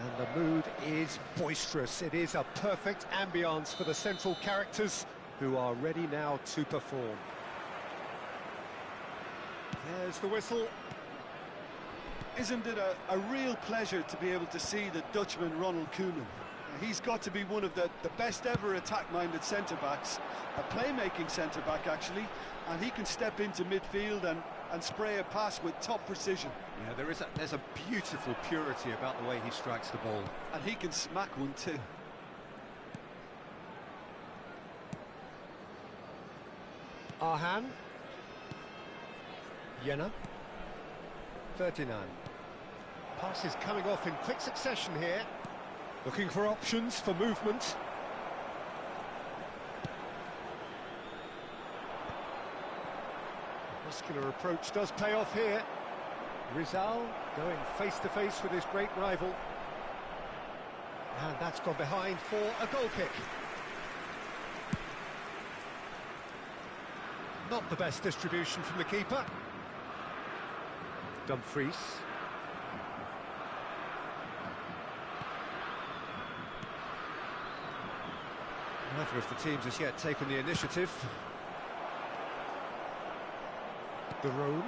And the mood is boisterous. It is a perfect ambience for the central characters who are ready now to perform. There's the whistle. Isn't it a real pleasure to be able to see the Dutchman Ronald Koeman? He's got to be one of the best ever attack-minded centre-backs, a playmaking centre-back actually, and he can step into midfield and spray a pass with top precision. Yeah, there's a beautiful purity about the way he strikes the ball. And he can smack one too. Arhan. Jenner. Ferdinand. Pass is coming off in quick succession here. Looking for options for movement. Muscular approach does pay off here. Rizal going face-to-face with his great rival. And that's gone behind for a goal kick. Not the best distribution from the keeper. Dumfries. Neither of the teams has yet taken the initiative. De Roon.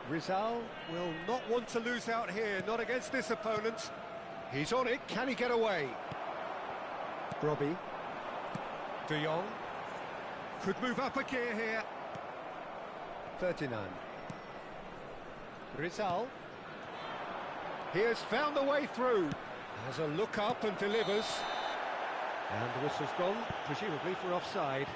Rizal will not want to lose out here, not against this opponent. He's on it, can he get away? Robbie. De Jong. Could move up a gear here. Ferdinand. Rizal. He has found the way through. Has a look up and delivers. And the whistle's gone, presumably for offside.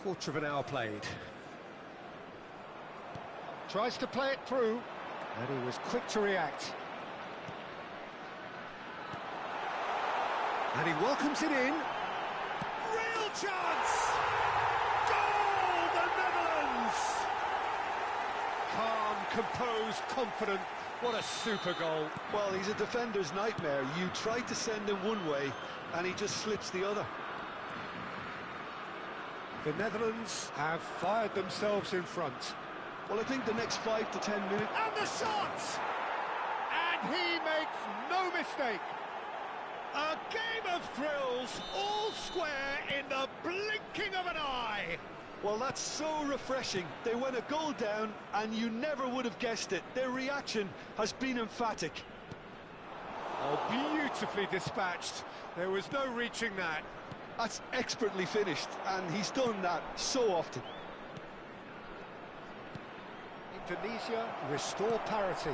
Quarter of an hour played. Tries to play it through, and he was quick to react. And he welcomes it in. Real chance! Goal, the Netherlands! Calm, composed, confident. What a super goal. Well, he's a defender's nightmare. You try to send him one way, and he just slips the other. The Netherlands have fired themselves in front. Well, I think the next 5 to 10 minutes... And the shot! And he makes no mistake. A game of thrills, all square in the blinking of an eye. Well, that's so refreshing. They went a goal down, and you never would have guessed it. Their reaction has been emphatic. Oh, beautifully dispatched. There was no reaching that. That's expertly finished, and he's done that so often. Indonesia restore parity.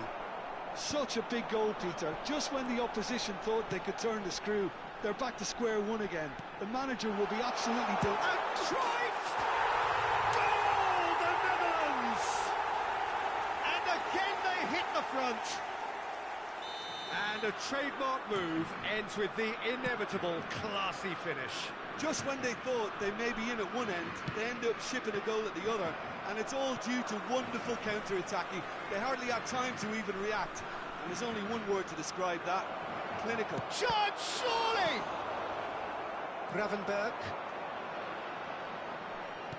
Such a big goal, Peter. Just when the opposition thought they could turn the screw, they're back to square one again. The manager will be absolutely delighted. And Cruyff! Goal, the Netherlands! And again they hit the front. And a trademark move ends with the inevitable classy finish. Just when they thought they may be in at one end, they end up shipping a goal at the other, and it's all due to wonderful counter-attacking. They hardly had time to even react, and there's only one word to describe that: clinical. Chance, surely! Gravenberg.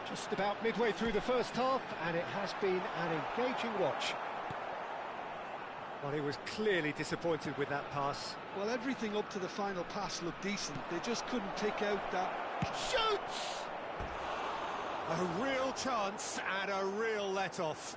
Just about midway through the first half, and it has been an engaging watch. Well, he was clearly disappointed with that pass. Well, everything up to the final pass looked decent. They just couldn't pick out that... Shoots! A real chance and a real let-off.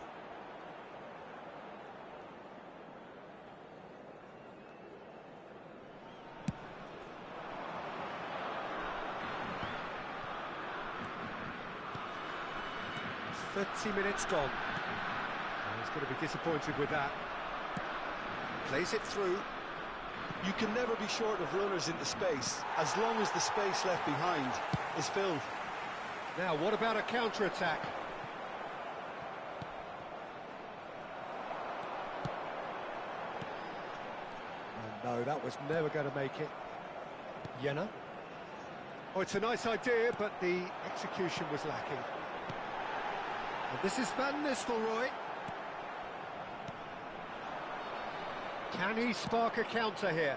.30 minutes gone. And he's going to be disappointed with that. Plays it through. You can never be short of runners into space, as long as the space left behind is filled. Now, what about a counter-attack? No, that was never going to make it. Jenner. Oh, it's a nice idea, but the execution was lacking. And this is Van Nistelrooy. Can he spark a counter here?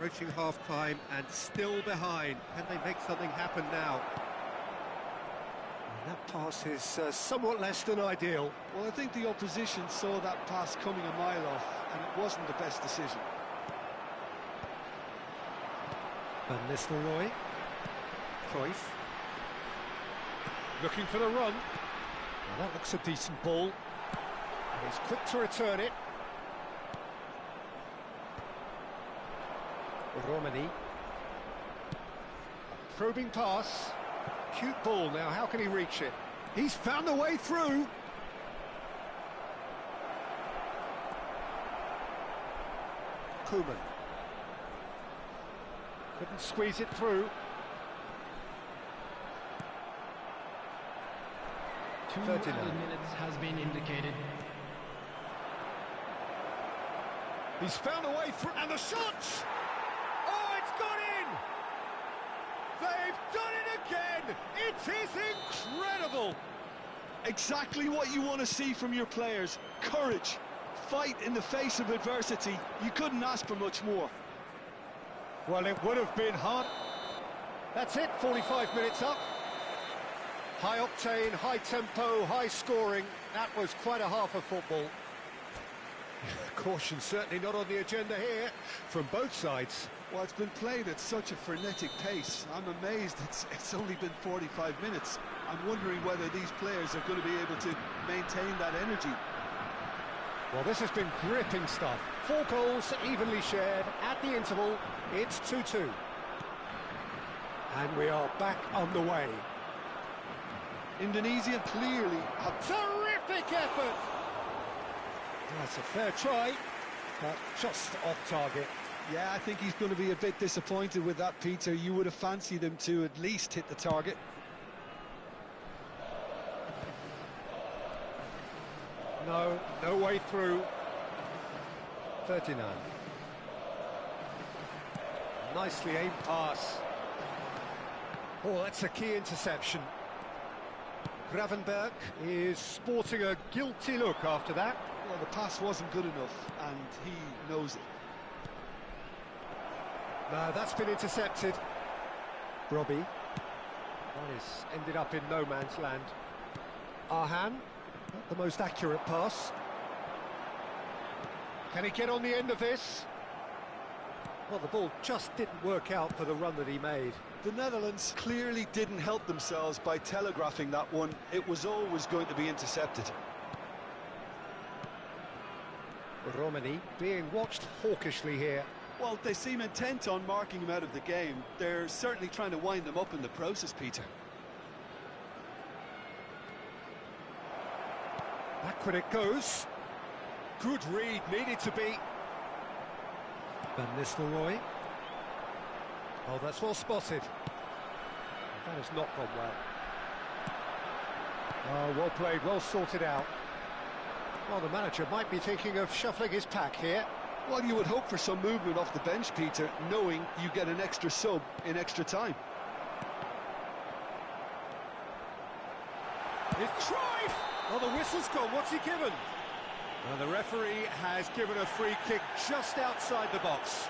Approaching half-time and still behind. Can they make something happen now? And that pass is somewhat less than ideal. Well, I think the opposition saw that pass coming a mile off, and it wasn't the best decision. Van Nistelrooy. Cruyff. Looking for the run. Well, that looks a decent ball. And he's quick to return it. Romani. Probing pass. Cute ball now, how can he reach it? He's found the way through. Koeman. Couldn't squeeze it through. 2 minutes has been indicated. He's found a way through, and the shot! Oh, it's gone in! They've done it again! It is incredible! Exactly what you want to see from your players. Courage, fight in the face of adversity. You couldn't ask for much more. Well, it would have been hard. That's it, 45 minutes up. High octane, high tempo, high scoring. That was quite a half of football. Caution certainly not on the agenda here from both sides. Well, it's been played at such a frenetic pace. I'm amazed it's only been 45 minutes. I'm wondering whether these players are going to be able to maintain that energy. Well, this has been gripping stuff. 4 goals evenly shared at the interval. It's 2-2. And we are back on the way. Indonesia clearly have... Terrific effort! That's a fair try, but just off target. Yeah, I think he's going to be a bit disappointed with that, Peter. You would have fancied him to at least hit the target. No way through. 39. Nicely aimed pass. Oh, that's a key interception. Gravenberg is sporting a guilty look after that. Well, the pass wasn't good enough, and he knows it. No, that's been intercepted. Robbie. That is ended up in no man's land. Arhan, not the most accurate pass. Can he get on the end of this? Well, the ball just didn't work out for the run that he made. The Netherlands clearly didn't help themselves by telegraphing that one. It was always going to be intercepted. Romani being watched hawkishly here. Well, they seem intent on marking him out of the game. They're certainly trying to wind them up in the process, Peter. Backward it goes. Good read, needed to be. Van Nistelrooy. Oh, that's well spotted. That has not gone well. Oh, well played, well sorted out. Well, the manager might be thinking of shuffling his pack here. Well, you would hope for some movement off the bench, Peter, knowing you get an extra sub in extra time. It's Cruyff! Oh, the whistle's gone, what's he given? Well, the referee has given a free kick just outside the box.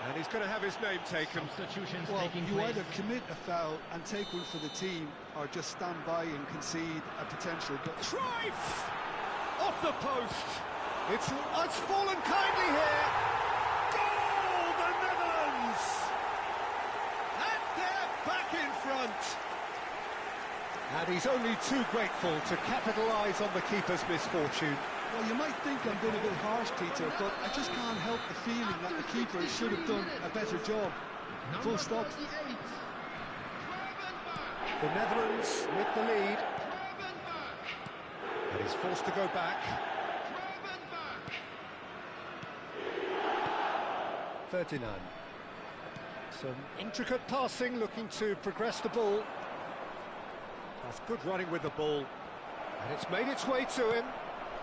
And he's going to have his name taken. Substitutions well, taking you place. either commit a foul and take one for the team, or just stand by and concede a potential goal. Cruyff! Off the post! It's fallen kindly here! Goal, the Netherlands! And they're back in front! And he's only too grateful to capitalise on the keeper's misfortune. Well, you might think I'm being a bit harsh, Peter, but I just can't help the feeling that the keeper should have done a better job. Full stop. The Netherlands with the lead. And he's forced to go back. 39. Some intricate passing, looking to progress the ball. That's good running with the ball. And it's made its way to him.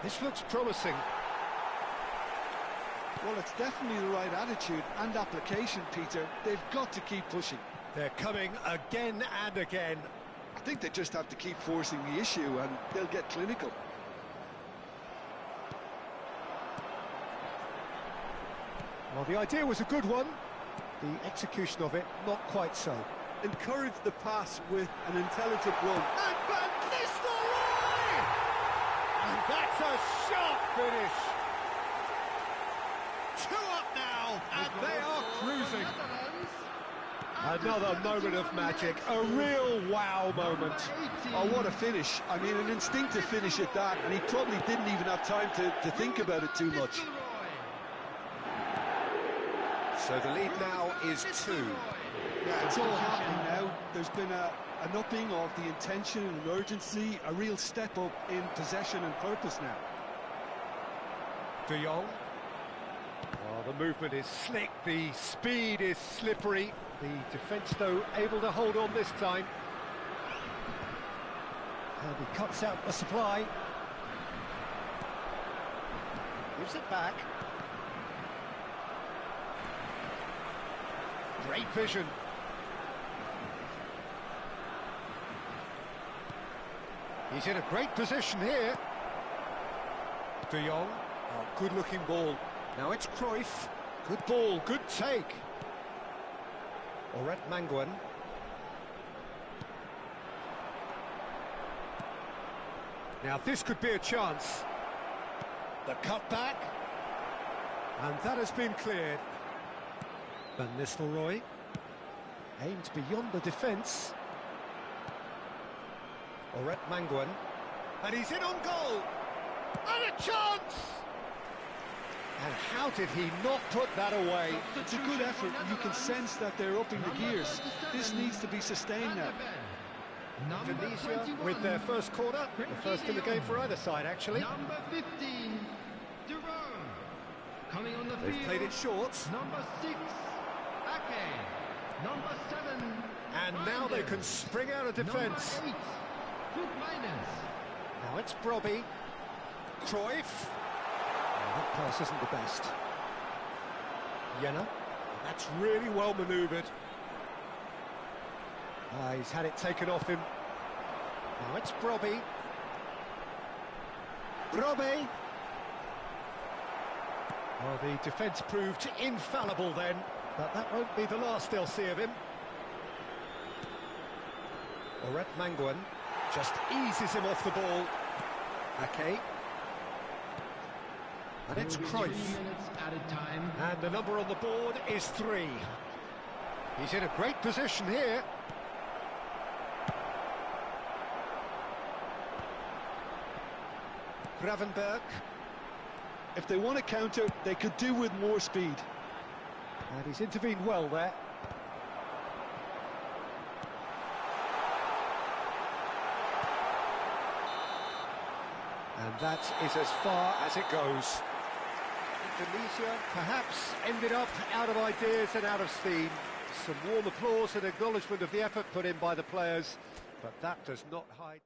This looks promising. Well, it's definitely the right attitude and application, Peter. They've got to keep pushing. They're coming again and again. I think they just have to keep forcing the issue and they'll get clinical. Well, the idea was a good one, The execution of it, not quite so. Encourage the pass with an intelligent run. And Van Nistelrooy! And that's a sharp finish. 2 up now, and they are cruising. Another moment of magic, a real wow moment. Oh, what a finish. I mean, an instinctive finish at that, and he probably didn't even have time to think about it too much. So the lead now is 2. Yeah, it's all happening now. There's been an upping of the intention and urgency, a real step up in possession and purpose now. De Jong. Oh, the movement is slick, the speed is slippery. The defence, though, able to hold on this time. And he cuts out the supply. Gives it back. Great vision. He's in a great position here. De Jong. Oh, good-looking ball. Now it's Cruyff. Good ball, good take. Oret Manguan. Now this could be a chance. The cutback. And that has been cleared. Van Nistelrooy. Aimed beyond the defence. Oret Manguan. And he's in on goal. And a chance! And how did he not put that away? It's a good effort. You can sense that they're upping the gears. This needs to be sustained now. Tunisia with their first corner. The first in the game for either side, actually. Number 15, Jerome. Coming on the field. They've played it short. Number 6, Ake. Number 7. And now they can spring out of defence. Number 8, Minus. Now it's Brobby. Cruyff. That pass isn't the best. Jenner. That's really well manoeuvred. He's had it taken off him. Now it's Brobby. Brobby. Oh, the defence proved infallible then, but that won't be the last they'll see of him. Oret Manguan. Just eases him off the ball. Ake. And it's Cruyff. 3 minutes added time. And the number on the board is 3. He's in a great position here. Gravenberg. If they want to counter, they could do with more speed. And he's intervened well there. And that is as far as it goes. Indonesia perhaps ended up out of ideas and out of steam. Some warm applause and acknowledgement of the effort put in by the players, but that does not hide...